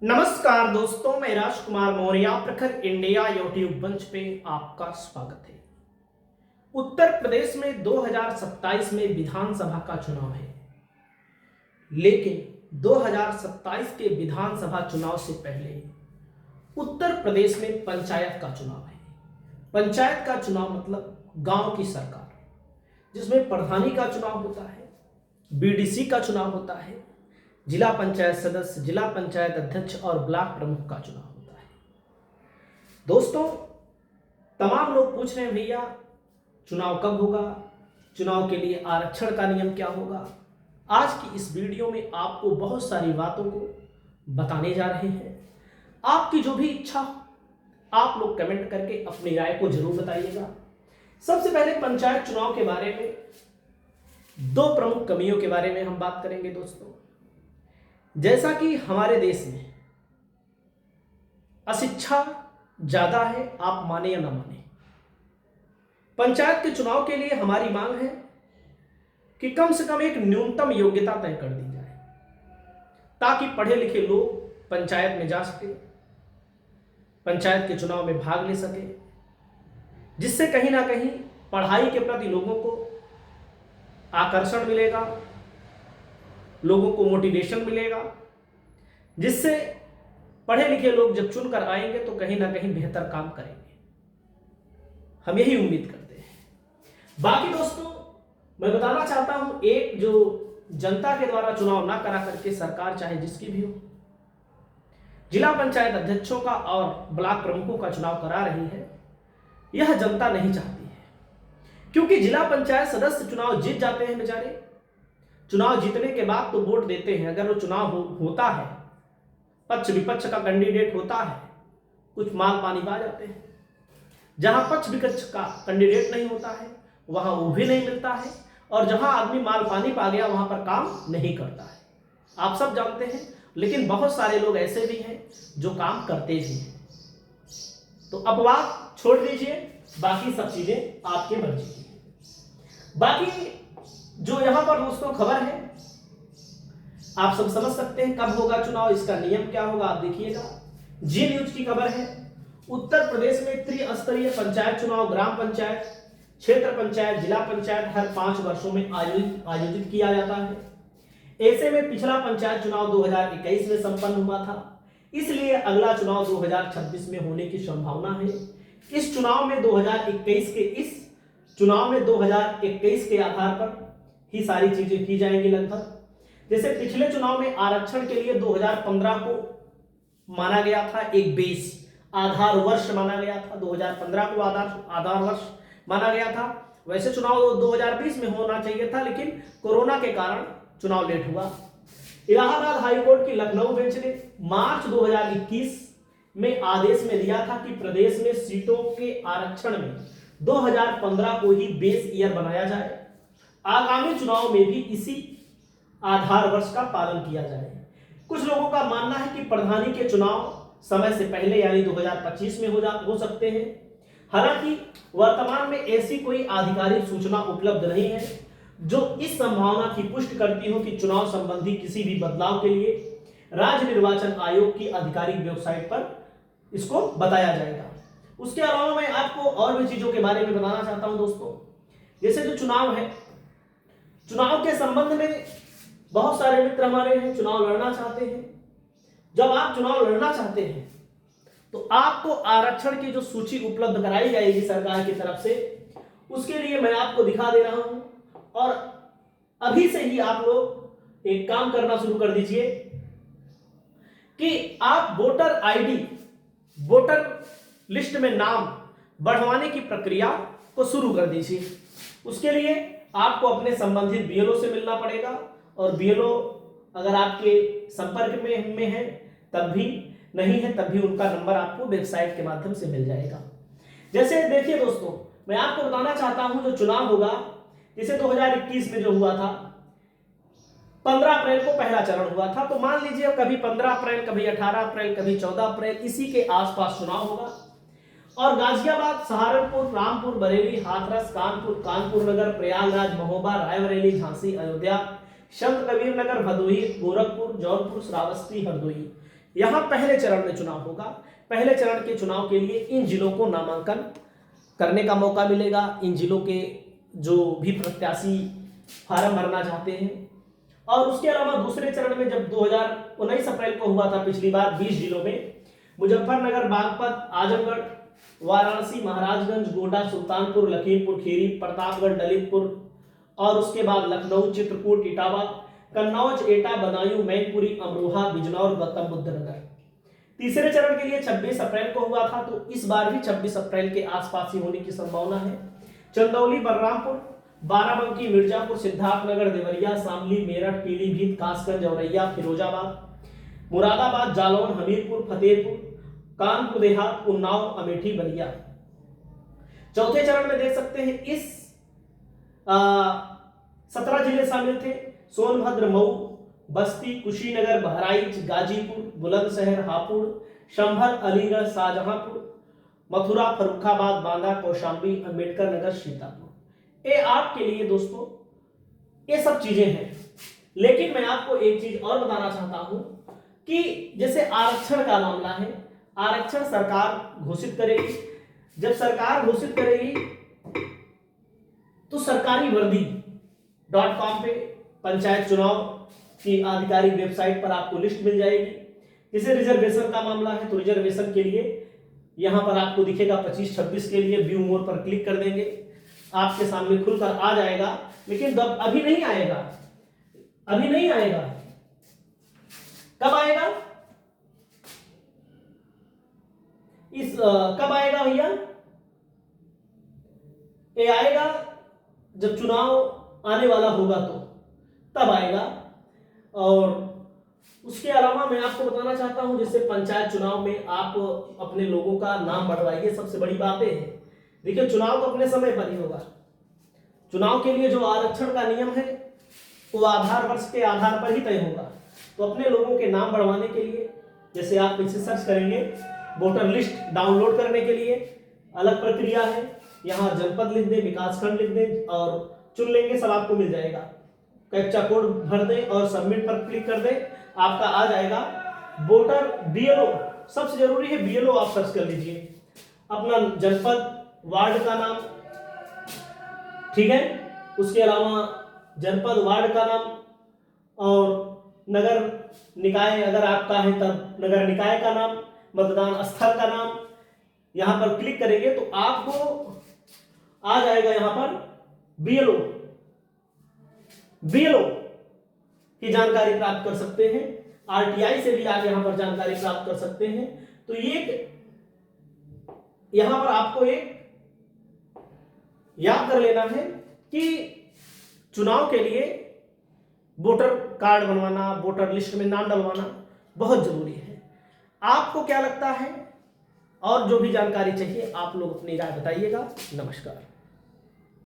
नमस्कार दोस्तों, मैं राजकुमार मौर्य प्रखर इंडिया यूट्यूब मंच पे आपका स्वागत है। उत्तर प्रदेश में 2027 में विधानसभा का चुनाव है, लेकिन 2027 के विधानसभा चुनाव से पहले उत्तर प्रदेश में पंचायत का चुनाव है। पंचायत का चुनाव मतलब गांव की सरकार, जिसमें प्रधानी का चुनाव होता है, बीडीसी का चुनाव होता है, जिला पंचायत सदस्य, जिला पंचायत अध्यक्ष और ब्लॉक प्रमुख का चुनाव होता है। दोस्तों, तमाम लोग पूछ रहे हैं भैया चुनाव कब होगा, चुनाव के लिए आरक्षण का नियम क्या होगा। आज की इस वीडियो में आपको बहुत सारी बातों को बताने जा रहे हैं। आपकी जो भी इच्छा आप लोग कमेंट करके अपनी राय को जरूर बताइएगा। सबसे पहले पंचायत चुनाव के बारे में दो प्रमुख कमियों के बारे में हम बात करेंगे। दोस्तों, जैसा कि हमारे देश में अशिक्षा ज्यादा है, आप माने या ना माने, पंचायत के चुनाव के लिए हमारी मांग है कि कम से कम एक न्यूनतम योग्यता तय कर दी जाए, ताकि पढ़े लिखे लोग पंचायत में जा सके, पंचायत के चुनाव में भाग ले सके, जिससे कहीं ना कहीं पढ़ाई के प्रति लोगों को आकर्षण मिलेगा, लोगों को मोटिवेशन मिलेगा, जिससे पढ़े लिखे लोग जब चुनकर आएंगे तो कहीं ना कहीं बेहतर काम करेंगे। हम यही उम्मीद करते हैं। बाकी दोस्तों, मैं बताना चाहता हूं, एक जो जनता के द्वारा चुनाव ना करा करके सरकार चाहे जिसकी भी हो, जिला पंचायत अध्यक्षों का और ब्लॉक प्रमुखों का चुनाव करा रही है, यह जनता नहीं चाहती है। क्योंकि जिला पंचायत सदस्य चुनाव जीत जाते हैं बेचारे, चुनाव जीतने के बाद तो वोट देते हैं। अगर वो चुनाव होता है, पक्ष विपक्ष का कैंडिडेट होता है, कुछ माल पानी पा जाते हैं। जहां पक्ष विपक्ष का कैंडिडेट नहीं होता है वहां वो भी नहीं मिलता है, और जहां आदमी माल पानी पा गया वहां पर काम नहीं करता है। आप सब जानते हैं, लेकिन बहुत सारे लोग ऐसे भी हैं जो काम करते भी हैं। तो अपवाद छोड़ दीजिए, बाकी सब चीजें आपके मर्जी की हैं। बाकी जो यहां पर दोस्तों खबर है, आप सब समझ सकते हैं कब होगा चुनाव, इसका नियम क्या होगा, आप देखिएगा। जी न्यूज की खबर है, उत्तर प्रदेश में त्रिस्तरीय पंचायत चुनाव ग्राम पंचायत, क्षेत्र पंचायत, जिला पंचायत हर 5 वर्षों में आयोजित किया जाता है। ऐसे में पिछला पंचायत चुनाव 2021 में संपन्न हुआ था, इसलिए अगला चुनाव 2026 में होने की संभावना है। इस चुनाव में 2021 के आधार पर ही सारी चीजें की जाएंगी लगभग। जैसे पिछले चुनाव में आरक्षण के लिए 2015 को माना गया था, एक बेस आधार वर्ष माना गया था, 2015 को आधार वर्ष माना गया था। वैसे चुनाव 2020 में होना चाहिए था, लेकिन कोरोना के कारण चुनाव लेट हुआ। इलाहाबाद हाईकोर्ट की लखनऊ बेंच ने मार्च 2021 में आदेश में दिया था कि प्रदेश में सीटों के आरक्षण में 2015 को ही बेस ईयर बनाया जाए, आगामी चुनाव में भी इसी आधार वर्ष का पालन किया जाए। कुछ लोगों का मानना है कि प्रधानी के चुनाव समय से पहले यानी 2025 में हो सकते हैं। हालांकि वर्तमान में ऐसी कोई आधिकारिक सूचना उपलब्ध नहीं है जो इस संभावना की पुष्टि करती हो कि चुनाव संबंधी किसी भी बदलाव के लिए राज्य निर्वाचन आयोग की आधिकारिक वेबसाइट पर इसको बताया जाएगा। उसके अलावा मैं आपको और भी चीजों के बारे में बताना चाहता हूं दोस्तों। जैसे जो चुनाव है, चुनाव के संबंध में बहुत सारे मित्र हमारे हैं चुनाव लड़ना चाहते हैं। जब आप चुनाव लड़ना चाहते हैं तो आपको आरक्षण की जो सूची उपलब्ध कराई जाएगी सरकार की तरफ से, उसके लिए मैं आपको दिखा दे रहा हूं। और अभी से ही आप लोग एक काम करना शुरू कर दीजिए कि आप वोटर आईडी, वोटर लिस्ट में नाम बढ़वाने की प्रक्रिया को शुरू कर दीजिए। उसके लिए आपको अपने संबंधित बीएलओ से मिलना पड़ेगा, और बीएलओ अगर आपके संपर्क में है तब भी, नहीं है तब भी उनका नंबर आपको वेबसाइट के माध्यम से मिल जाएगा। जैसे देखिए दोस्तों, मैं आपको बताना चाहता हूं जो चुनाव होगा, जैसे 2021 में जो हुआ था, 15 अप्रैल को पहला चरण हुआ था। तो मान लीजिए कभी 15 अप्रैल, कभी 18 अप्रैल, कभी 14 अप्रैल, इसी के आसपास चुनाव होगा। और गाजियाबाद, सहारनपुर, रामपुर, बरेली, हाथरस, कानपुर नगर, प्रयागराज, महोबा, रायबरेली, झांसी, अयोध्या, संत कबीर नगर, भदोही, गोरखपुर, जौनपुर, श्रावस्ती, हरदोई, यहाँ पहले चरण में चुनाव होगा। पहले चरण के चुनाव के लिए इन जिलों को नामांकन करने का मौका मिलेगा। इन जिलों के जो भी प्रत्याशी फार्म भरना चाहते हैं, और उसके अलावा दूसरे चरण में जब 2019 अप्रैल को हुआ था पिछली बार 20 जिलों में, मुजफ्फरनगर, बागपत, आजमगढ़, वाराणसी, महाराजगंज, गोड्डा, सुल्तानपुर, लखीमपुर खीरी, प्रतापगढ़, ललितपुर और उसके बाद लखनऊ, चित्रकूट, इटावा, कन्नौज, एटा, बदायूं, मैनपुरी, अमरोहा, बिजनौर, गौतम बुद्ध नगर। तीसरे चरण के लिए 26 अप्रैल को हुआ था, तो इस बार भी 26 अप्रैल के आसपास ही होने की संभावना है। चंदौली, बलरामपुर, बाराबंकी, मिर्जापुर, सिद्धार्थनगर, देवरिया, शामली, मेरठ, पीलीभीत, कासगंज, औरैया, फिरोजाबाद, मुरादाबाद, जालौन, हमीरपुर, फतेहपुर, कानपुर देहात, उन्नाव, अमेठी, बलिया। चौथे चरण में देख सकते हैं इस 17 जिले शामिल थे। सोनभद्र, मऊ, बस्ती, कुशीनगर, बहराइच, गाजीपुर, बुलंदशहर, हापुड़, संभल, अलीगढ़, शाहजहांपुर, मथुरा, फर्रुखाबाद, बांदा, कौशाम्बी, अंबेडकर नगर, सीतापुर। ये आपके लिए दोस्तों ये सब चीजें हैं। लेकिन मैं आपको एक चीज और बताना चाहता हूं कि जैसे आरक्षण का मामला है, आरक्षण सरकार घोषित करेगी। जब सरकार घोषित करेगी तो सरकारी वर्दी.com पे पंचायत चुनाव की आधिकारिक वेबसाइट पर आपको लिस्ट मिल जाएगी। जैसे रिजर्वेशन का मामला है, तो रिजर्वेशन के लिए यहां पर आपको दिखेगा 25-26 के लिए व्यू मोर पर क्लिक कर देंगे, आपके सामने खुलकर आ जाएगा। लेकिन अभी नहीं आएगा, अभी नहीं आएगा। कब आएगा? कब आएगा भैया? ये आएगा जब चुनाव आने वाला होगा तो तब आएगा। और उसके अलावा मैं आपको बताना चाहता हूं, जैसे पंचायत चुनाव में आप अपने लोगों का नाम बढ़वाइए, सबसे बड़ी बातें हैं। देखिए, चुनाव तो अपने समय पर ही होगा। चुनाव के लिए जो आरक्षण का नियम है वो आधार वर्ष के आधार पर ही तय होगा। तो अपने लोगों के नाम बढ़वाने के लिए जैसे आप इसे सर्च करेंगे, वोटर लिस्ट डाउनलोड करने के लिए अलग प्रक्रिया है। यहाँ जनपद लिख दें, विकासखंड लिख दें और चुन लेंगे, सब आपको मिल जाएगा। कैप्चा कोड भर दें और सबमिट पर क्लिक कर दें, आपका आ जाएगा। वोटर बीएलओ, सबसे जरूरी है बीएलओ, आप सर्च कर लीजिए अपना जनपद, वार्ड का नाम, ठीक है। उसके अलावा जनपद, वार्ड का नाम और नगर निकाय अगर आपका है तब नगर निकाय का नाम, मतदान स्थल का नाम। यहां पर क्लिक करेंगे तो आपको आ जाएगा यहां पर बीएलओ की जानकारी प्राप्त कर सकते हैं। आरटीआई से भी आप यहां पर जानकारी प्राप्त कर सकते हैं। तो ये यहां पर आपको एक याद कर लेना है कि चुनाव के लिए वोटर कार्ड बनवाना, वोटर लिस्ट में नाम डलवाना बहुत जरूरी है। आपको क्या लगता है और जो भी जानकारी चाहिए आप लोग अपनी राय बताइएगा। नमस्कार।